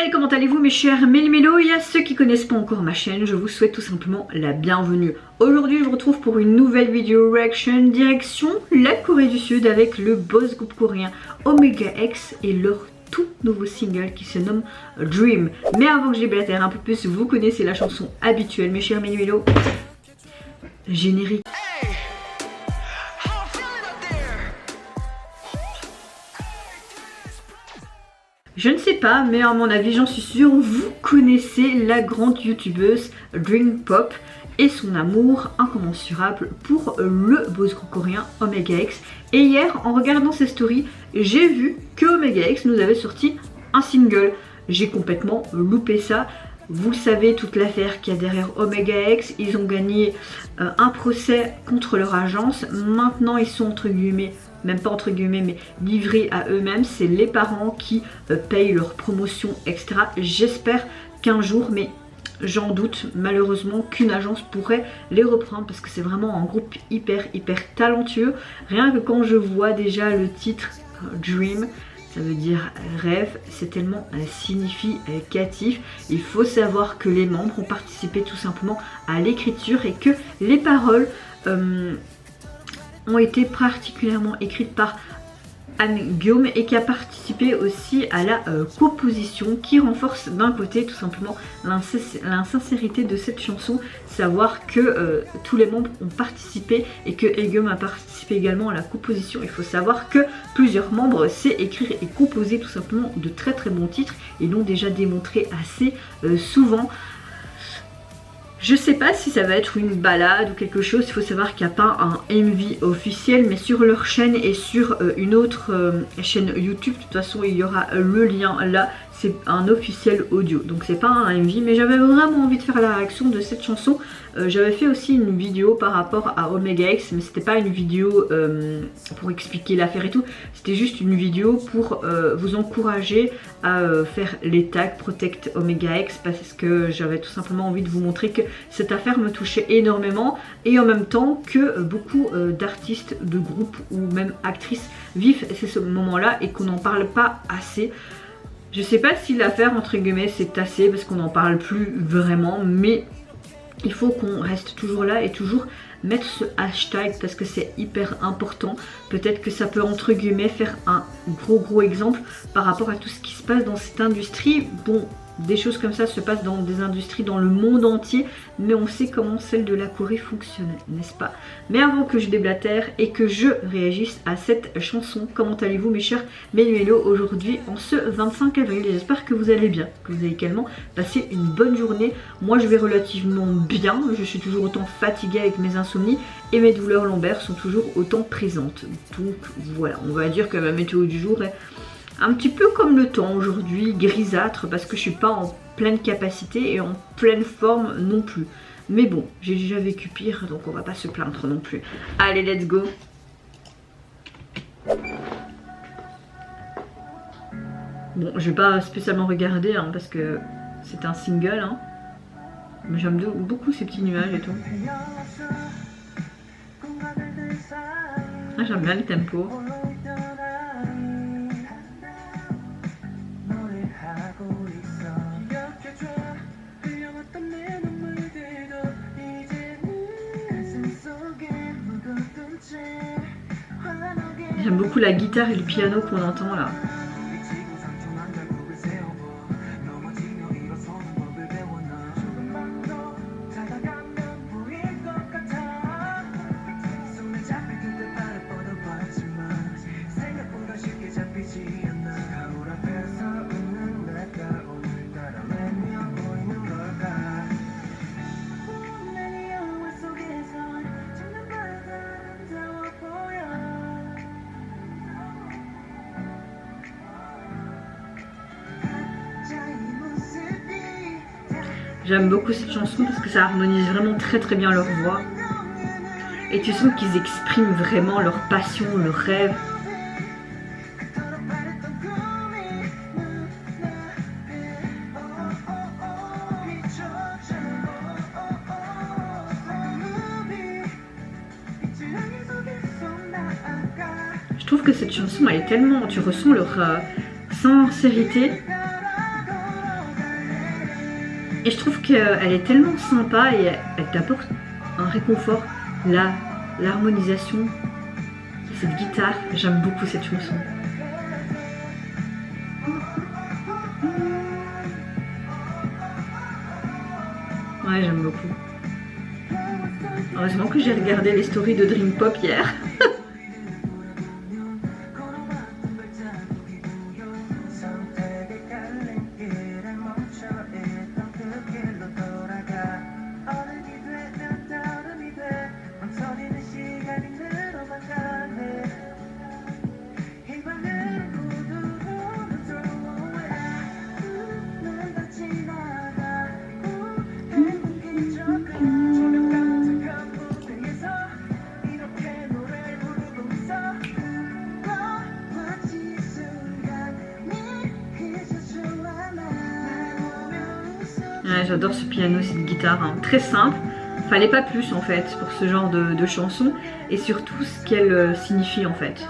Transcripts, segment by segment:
Salut, comment allez-vous mes chers méli-mélos? Et à ceux qui connaissent pas encore ma chaîne, je vous souhaite tout simplement la bienvenue. Aujourd'hui je vous retrouve pour une nouvelle vidéo reaction direction la Corée du Sud avec le boss groupe coréen Omega X et leur tout nouveau single qui se nomme Dream. Mais avant que je déblatère un peu plus, vous connaissez la chanson habituelle mes chers méli-mélos. Générique. Je ne sais pas, mais à mon avis, j'en suis sûre, vous connaissez la grande youtubeuse Dream Pop et son amour incommensurable pour le boss groupe coréen Omega X. Et hier, en regardant ses stories, j'ai vu que Omega X nous avait sorti un single. J'ai complètement loupé ça. Vous le savez, toute l'affaire qu'il y a derrière Omega X, ils ont gagné un procès contre leur agence. Maintenant, ils sont entre guillemets, même pas entre guillemets, mais livrés à eux-mêmes. C'est les parents qui payent leur promotion, etc. J'espère qu'un jour, mais j'en doute malheureusement, qu'une agence pourrait les reprendre parce que c'est vraiment un groupe hyper talentueux. Rien que quand je vois déjà le titre Dream, ça veut dire rêve, c'est tellement significatif. Il faut savoir que les membres ont participé tout simplement à l'écriture et que les paroles ont été particulièrement écrites par Anne Guillaume et qui a participé aussi à la composition qui renforce d'un côté tout simplement l'insincérité de cette chanson, savoir que tous les membres ont participé et que Guillaume a participé également à la composition. Il faut savoir que plusieurs membres savent écrire et composer tout simplement de très bons titres et l'ont déjà démontré assez souvent. Je sais pas si ça va être une balade ou quelque chose, il faut savoir qu'il n'y a pas un MV officiel, mais sur leur chaîne et sur une autre chaîne YouTube, de toute façon il y aura le lien là, c'est un officiel audio, donc c'est pas un MV, mais j'avais vraiment envie de faire la réaction de cette chanson. J'avais fait aussi une vidéo par rapport à Omega X, mais c'était pas une vidéo pour expliquer l'affaire et tout, c'était juste une vidéo pour vous encourager à faire les tags Protect Omega X, parce que j'avais tout simplement envie de vous montrer que cette affaire me touchait énormément et en même temps que beaucoup d'artistes, de groupes ou même actrices vivent ce moment-là et qu'on n'en parle pas assez. Je sais pas si l'affaire entre guillemets c'est assez parce qu'on n'en parle plus vraiment, mais il faut qu'on reste toujours là et toujours mettre ce hashtag parce que c'est hyper important. Peut-être que ça peut entre guillemets faire un gros exemple par rapport à tout ce qui se passe dans cette industrie. Bon, des choses comme ça se passent dans des industries dans le monde entier, mais on sait comment celle de la Corée fonctionne, n'est-ce pas? Mais avant que je déblatère et que je réagisse à cette chanson, comment allez-vous mes chers méli-mélos aujourd'hui en ce 25 avril? J'espère que vous allez bien, que vous avez également passé une bonne journée. Moi je vais relativement bien, je suis toujours autant fatiguée avec mes insomnies et mes douleurs lombaires sont toujours autant présentes. Donc voilà, on va dire que ma météo du jour est un petit peu comme le temps aujourd'hui, grisâtre, parce que je suis pas en pleine capacité et en pleine forme non plus. Mais bon, j'ai déjà vécu pire, donc on va pas se plaindre non plus. Allez, let's go. Bon, je vais pas spécialement regarder, hein, parce que c'est un single, hein. Mais j'aime beaucoup ces petits nuages et tout. Ah, j'aime bien le tempo. J'aime beaucoup la guitare et le piano qu'on entend là. J'aime beaucoup cette chanson parce que ça harmonise vraiment très bien leur voix. Et tu sens qu'ils expriment vraiment leur passion, leur rêve. Je trouve que cette chanson elle est tellement, tu ressens leur sincérité. Et je trouve qu'elle est tellement sympa et elle t'apporte un réconfort. Là, l'harmonisation, cette guitare, j'aime beaucoup cette chanson. Ouais, j'aime beaucoup. Heureusement que j'ai regardé les stories de Dream Pop hier. Ouais, j'adore ce piano, cette guitare, hein. Très simple, fallait pas plus en fait pour ce genre de chanson et surtout ce qu'elle signifie en fait.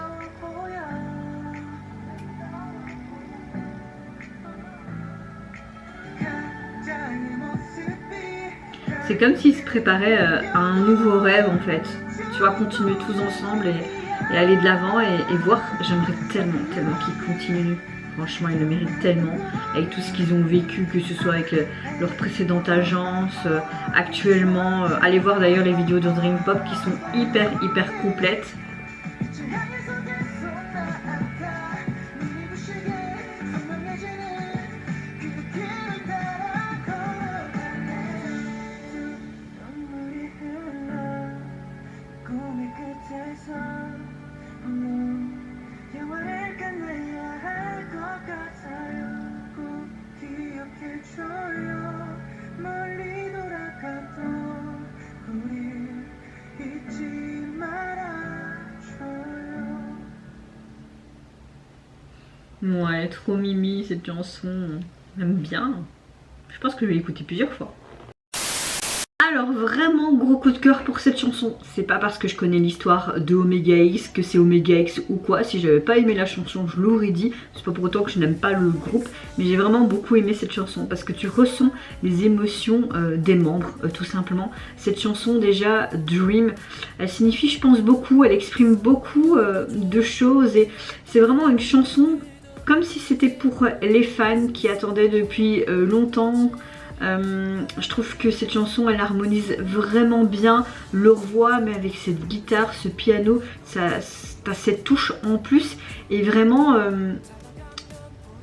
C'est comme s'ils se préparaient à un nouveau rêve en fait. Tu vois, continuer tous ensemble et aller de l'avant et voir. J'aimerais tellement qu'ils continuent. Franchement, ils le méritent tellement avec tout ce qu'ils ont vécu, que ce soit avec leur précédente agence, actuellement. Allez voir d'ailleurs les vidéos de Dream Pop qui sont hyper complètes. Ouais, trop mimi cette chanson, j'aime bien. Je pense que je vais l'écouter plusieurs fois. Alors vraiment gros coup de cœur pour cette chanson. C'est pas parce que je connais l'histoire de Omega X que c'est Omega X ou quoi. Si j'avais pas aimé la chanson, je l'aurais dit. C'est pas pour autant que je n'aime pas le groupe, mais j'ai vraiment beaucoup aimé cette chanson parce que tu ressens les émotions des membres tout simplement. Cette chanson déjà, Dream, elle signifie je pense beaucoup, elle exprime beaucoup de choses et c'est vraiment une chanson comme si c'était pour les fans qui attendaient depuis longtemps. Je trouve que cette chanson elle harmonise vraiment bien leur voix, mais avec cette guitare, ce piano, t'as cette touche en plus et vraiment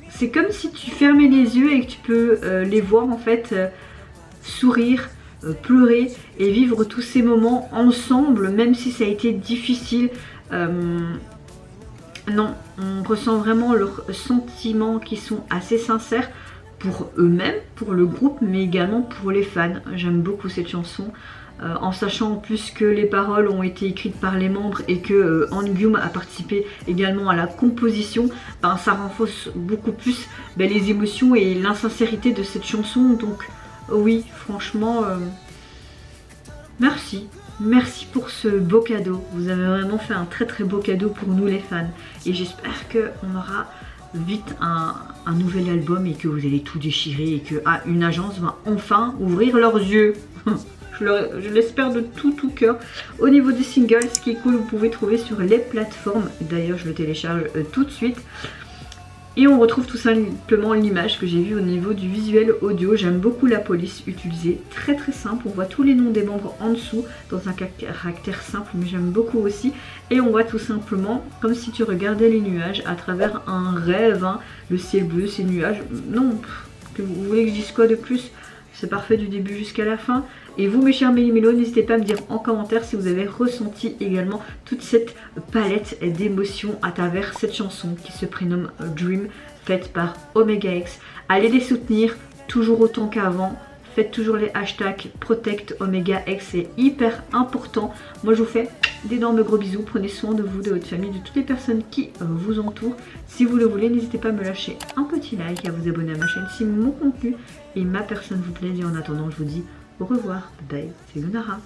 c'est comme si tu fermais les yeux et que tu peux les voir en fait sourire, pleurer et vivre tous ces moments ensemble, même si ça a été difficile. Non, on ressent vraiment leurs sentiments qui sont assez sincères pour eux-mêmes, pour le groupe, mais également pour les fans. J'aime beaucoup cette chanson, en sachant en plus que les paroles ont été écrites par les membres et que Anghyum a participé également à la composition, ben, ça renforce beaucoup plus les émotions et l'insincérité de cette chanson. Donc oui, franchement, merci. Merci pour ce beau cadeau. Vous avez vraiment fait un très beau cadeau pour nous les fans. Et j'espère qu'on aura vite un nouvel album et que vous allez tout déchirer et que une agence va enfin ouvrir leurs yeux. Je l'espère de tout cœur. Au niveau des singles, ce qui est cool, vous pouvez trouver sur les plateformes. D'ailleurs, je le télécharge tout de suite. Et on retrouve tout simplement l'image que j'ai vue au niveau du visuel audio. J'aime beaucoup la police utilisée, très simple. On voit tous les noms des membres en dessous dans un caractère simple, mais j'aime beaucoup aussi. Et on voit tout simplement comme si tu regardais les nuages à travers un rêve, hein. Le ciel bleu, ces nuages. Non, que vous voulez que je dise quoi de plus? C'est parfait du début jusqu'à la fin. Et vous mes chers Méli-Mélo, n'hésitez pas à me dire en commentaire si vous avez ressenti également toute cette palette d'émotions à travers cette chanson qui se prénomme Dream, faite par Omega X. Allez les soutenir toujours autant qu'avant. Faites toujours les hashtags Protect Omega X, c'est hyper important. Moi je vous fais d'énormes gros bisous. Prenez soin de vous, de votre famille, de toutes les personnes qui vous entourent. Si vous le voulez, n'hésitez pas à me lâcher un petit like, à vous abonner à ma chaîne si mon contenu et ma personne vous plaisent. Et en attendant, je vous dis au revoir. Bye, c'est Lunara.